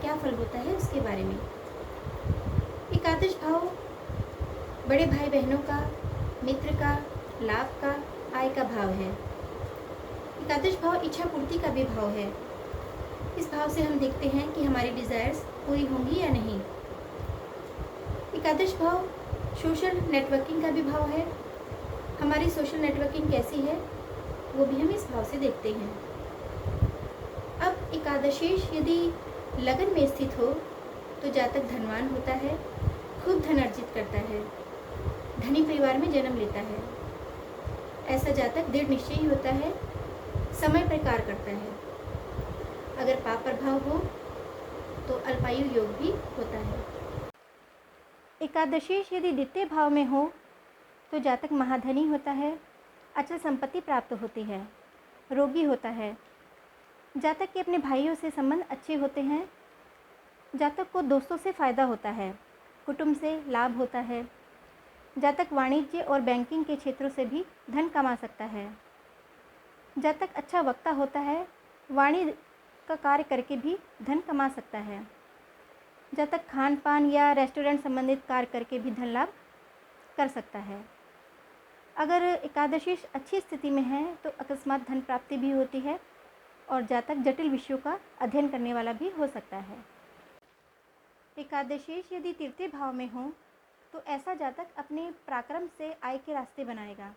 क्या फल होता है उसके बारे में। एकादश भाव बड़े भाई बहनों का, मित्र का, लाभ का, आय का भाव है। एकादश भाव इच्छा पूर्ति का भी भाव है। इस भाव से हम देखते हैं कि हमारी डिज़ायर्स पूरी होंगी या नहीं। एकादश भाव सोशल नेटवर्किंग का भी भाव है। हमारी सोशल नेटवर्किंग कैसी है वो भी हम इस भाव से देखते हैं। अब एकादशेश यदि लगन में स्थित हो तो जातक धनवान होता है, खूब धन अर्जित करता है, धनी परिवार में जन्म लेता है। ऐसा जातक दृढ़ निश्चयी होता है, समय पर कार्य करता है। अगर पाप प्रभाव हो तो अल्पायु योग भी होता है। एकादशेश यदि द्वितीय भाव में हो तो जातक महाधनी होता है, अचल संपत्ति प्राप्त होती है, रोगी होता है। जातक के अपने भाइयों से संबंध अच्छे होते हैं। जातक को दोस्तों से फ़ायदा होता है, कुटुंब से लाभ होता है। जातक वाणिज्य और बैंकिंग के क्षेत्रों से भी धन कमा सकता है। जातक अच्छा वक्ता होता है, वाणी का कार्य करके भी धन कमा सकता है। जातक खान पान या रेस्टोरेंट संबंधित कार्य करके भी धन लाभ कर सकता है। अगर एकादशेश अच्छी स्थिति में है तो अकस्मात धन प्राप्ति भी होती है और जातक जटिल विषयों का अध्ययन करने वाला भी हो सकता है। एकादशेश यदि तृतीय भाव में हो तो ऐसा जातक अपने पराक्रम से आय के रास्ते बनाएगा।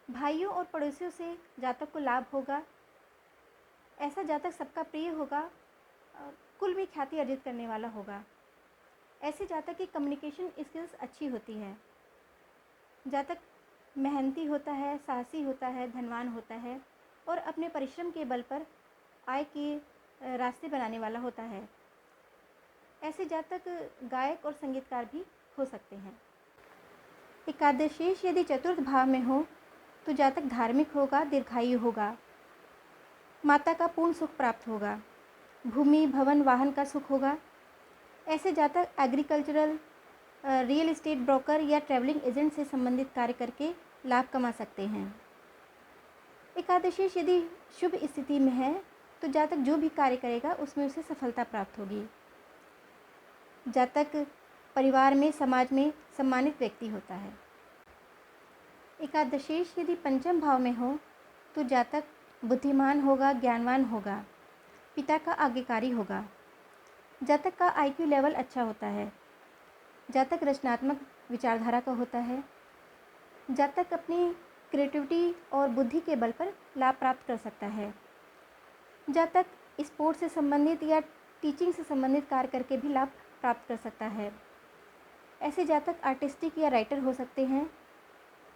भाइयों और पड़ोसियों से जातक को लाभ होगा। ऐसा जातक सबका प्रिय होगा, कुल में ख्याति अर्जित करने वाला होगा। ऐसे जातक की कम्युनिकेशन स्किल्स अच्छी होती है। जातक मेहनती होता है, साहसी होता है, धनवान होता है और अपने परिश्रम के बल पर आय के रास्ते बनाने वाला होता है। ऐसे जातक गायक और संगीतकार भी हो सकते हैं। एकादशेश यदि चतुर्थ भाव में हो तो जातक धार्मिक होगा, दीर्घायु होगा, माता का पूर्ण सुख प्राप्त होगा, भूमि भवन वाहन का सुख होगा। ऐसे जातक एग्रीकल्चरल, रियल एस्टेट ब्रोकर या ट्रैवलिंग एजेंट से संबंधित कार्य करके लाभ कमा सकते हैं। एकादशेश यदि शुभ स्थिति में है तो जातक जो भी कार्य करेगा उसमें उसे सफलता प्राप्त होगी। जातक परिवार में, समाज में सम्मानित व्यक्ति होता है। एकादशेश यदि पंचम भाव में हो तो जातक बुद्धिमान होगा, ज्ञानवान होगा, पिता का आज्ञाकारी होगा। जातक का आईक्यू लेवल अच्छा होता है। जातक रचनात्मक विचारधारा का होता है। जातक अपनी क्रिएटिविटी और बुद्धि के बल पर लाभ प्राप्त कर सकता है। जातक स्पोर्ट्स से संबंधित या टीचिंग से संबंधित कार्य करके भी लाभ प्राप्त कर सकता है। ऐसे जातक आर्टिस्टिक या राइटर हो सकते हैं।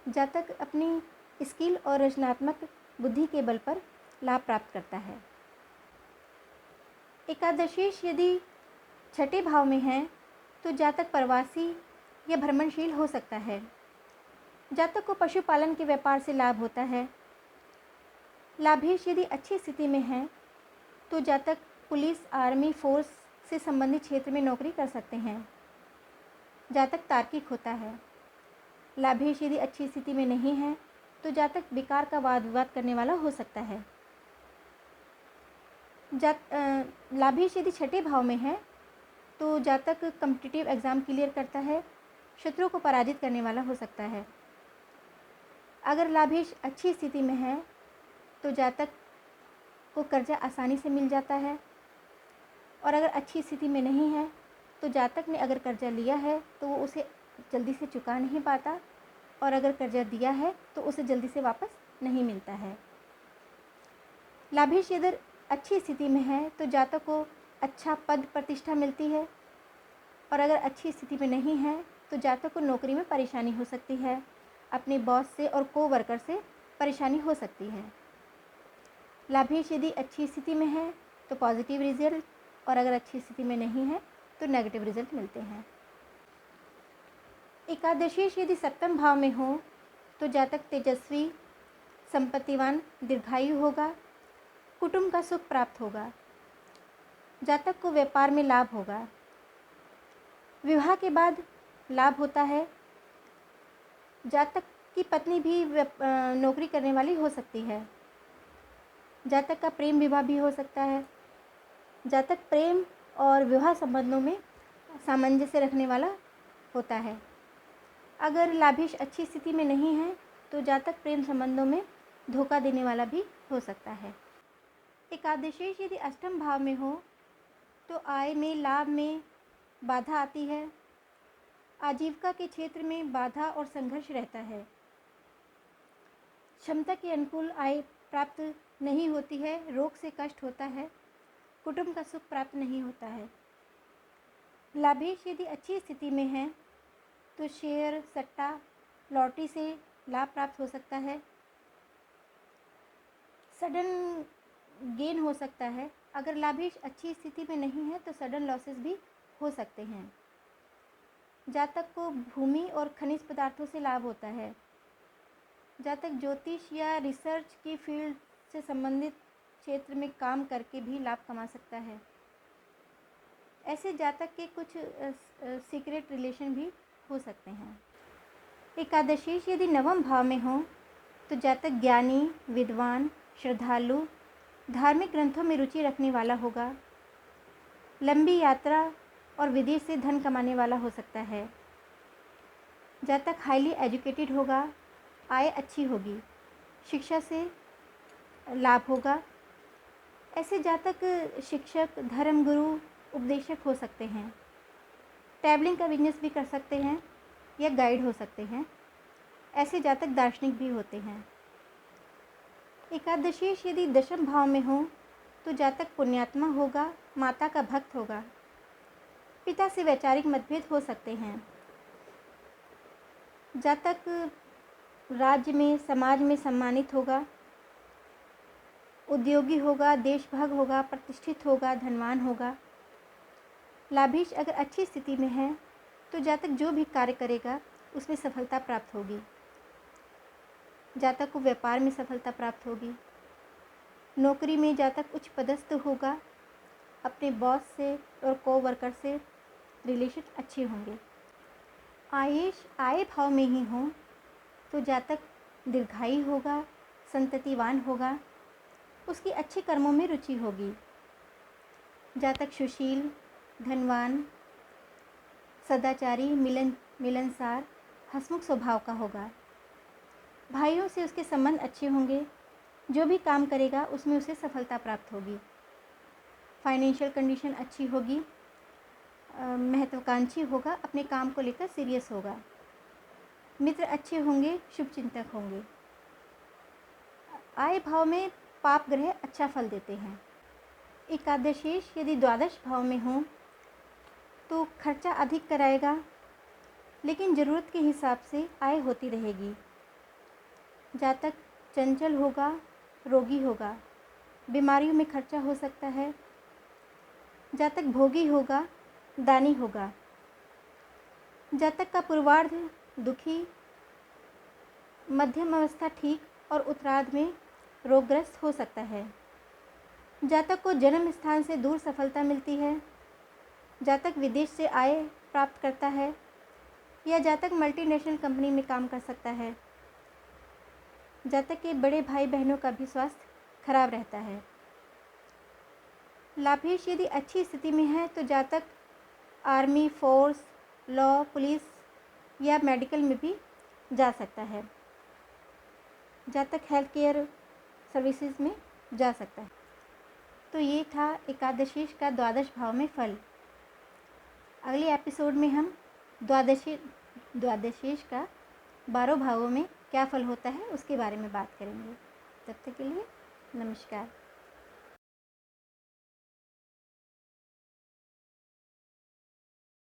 जातक अपनी स्किल और रचनात्मक बुद्धि के बल पर लाभ प्राप्त करता है। एकादशेश यदि छठे भाव में है तो जातक प्रवासी या भ्रमणशील हो सकता है। जातक को पशुपालन के व्यापार से लाभ होता है। लाभेश यदि अच्छी स्थिति में है तो जातक पुलिस, आर्मी, फोर्स से संबंधित क्षेत्र में नौकरी कर सकते हैं। जातक तार्किक होता है। लाभेश यदि अच्छी स्थिति में नहीं है तो जातक विकार का वाद विवाद करने वाला हो सकता है। लाभेश यदि छठे भाव में है तो जातक कॉम्पिटिटिव एग्ज़ाम क्लियर करता है, शत्रु को पराजित करने वाला हो सकता है। अगर लाभेश अच्छी स्थिति में है तो जातक को कर्जा आसानी से मिल जाता है और अगर अच्छी स्थिति में नहीं है तो जातक ने अगर कर्जा लिया है तो वो उसे जल्दी से चुका नहीं पाता और अगर कर्जा दिया है तो उसे जल्दी से वापस नहीं मिलता है। लाभेश यदि अच्छी स्थिति में है तो जातक को अच्छा पद प्रतिष्ठा मिलती है और अगर अच्छी स्थिति में नहीं है तो जातक को नौकरी में परेशानी हो सकती है, अपने बॉस से और कोवर्कर से परेशानी हो सकती है। लाभेश यदि अच्छी स्थिति में है तो पॉजिटिव रिजल्ट और अगर अच्छी स्थिति में नहीं है तो नेगेटिव रिजल्ट मिलते हैं। एकादशेश यदि सप्तम भाव में हो तो जातक तेजस्वी, संपत्तिवान, दीर्घायु होगा, कुटुंब का सुख प्राप्त होगा। जातक को व्यापार में लाभ होगा। विवाह के बाद लाभ होता है। जातक की पत्नी भी नौकरी करने वाली हो सकती है। जातक का प्रेम विवाह भी हो सकता है। जातक प्रेम और विवाह संबंधों में सामंजस्य रखने वाला होता है। अगर लाभेश अच्छी स्थिति में नहीं है तो जातक प्रेम संबंधों में धोखा देने वाला भी हो सकता है। एकादशेश यदि अष्टम भाव में हो तो आय में, लाभ में बाधा आती है। आजीविका के क्षेत्र में बाधा और संघर्ष रहता है। क्षमता के अनुकूल आय प्राप्त नहीं होती है, रोग से कष्ट होता है, कुटुंब का सुख प्राप्त नहीं होता है। लाभेश यदि अच्छी स्थिति में है तो शेयर, सट्टा, लॉटरी से लाभ प्राप्त हो सकता है। सडन गेन हो सकता है। अगर लाभेश अच्छी स्थिति में नहीं है तो सडन लॉसेस भी हो सकते हैं। जातक को भूमि और खनिज पदार्थों से लाभ होता है। जातक ज्योतिष या रिसर्च की फील्ड से संबंधित क्षेत्र में काम करके भी लाभ कमा सकता है। ऐसे जातक के कुछ सीक्रेट रिलेशन भी हो सकते हैं। एकादशीश यदि नवम भाव में हो तो जातक ज्ञानी, विद्वान, श्रद्धालु, धार्मिक ग्रंथों में रुचि रखने वाला होगा। लंबी यात्रा और विदेश से धन कमाने वाला हो सकता है। जातक हाईली एजुकेटेड होगा, आय अच्छी होगी, शिक्षा से लाभ होगा। ऐसे जातक शिक्षक, धर्मगुरु, उपदेशक हो सकते हैं। ट्रैवलिंग का बिजनेस भी कर सकते हैं या गाइड हो सकते हैं। ऐसे जातक दार्शनिक भी होते हैं। एकादशीश यदि दशम भाव में हो तो जातक पुण्यात्मा होगा, माता का भक्त होगा। पिता से वैचारिक मतभेद हो सकते हैं। जातक राज्य में, समाज में सम्मानित होगा, उद्योगी होगा, देशभक्त होगा, प्रतिष्ठित होगा, धनवान होगा। लाभेश अगर अच्छी स्थिति में है तो जातक जो भी कार्य करेगा उसमें सफलता प्राप्त होगी। जातक को व्यापार में सफलता प्राप्त होगी। नौकरी में जातक उच्च पदस्थ होगा। अपने बॉस से और कोवर्कर से रिलेशन अच्छे होंगे। आयेश आय भाव में ही हो तो जातक दीर्घायु होगा, संततिवान होगा, उसकी अच्छे कर्मों में रुचि होगी। जातक सुशील, धनवान, सदाचारी, मिलनसार, हंसमुख स्वभाव का होगा। भाइयों से उसके संबंध अच्छे होंगे। जो भी काम करेगा उसमें उसे सफलता प्राप्त होगी। फाइनेंशियल कंडीशन अच्छी होगी। महत्वाकांक्षी होगा, अपने काम को लेकर सीरियस होगा। मित्र अच्छे होंगे, शुभचिंतक होंगे। आय भाव में पाप ग्रह अच्छा फल देते हैं। एकादशेश यदि द्वादश भाव में हो तो खर्चा अधिक कराएगा, लेकिन ज़रूरत के हिसाब से आय होती रहेगी। जातक चंचल होगा, रोगी होगा, बीमारियों में खर्चा हो सकता है। जातक भोगी होगा, दानी होगा। जातक का पूर्वार्ध दुखी, मध्यम अवस्था ठीक और उत्तरार्ध में रोगग्रस्त हो सकता है। जातक को जन्म स्थान से दूर सफलता मिलती है। जातक विदेश से आय प्राप्त करता है या जातक मल्टीनेशनल कंपनी में काम कर सकता है। जातक के बड़े भाई बहनों का भी स्वास्थ्य खराब रहता है। लाभेश यदि अच्छी स्थिति में है तो जातक आर्मी, फोर्स, लॉ, पुलिस या मेडिकल में भी जा सकता है। जातक हेल्थ केयर सर्विसेज में जा सकता है। तो ये था एकादशीश का द्वादश भाव में फल। अगले एपिसोड में हम द्वादशीश का 12 भावों में क्या फल होता है उसके बारे में बात करेंगे। तब तक के लिए नमस्कार।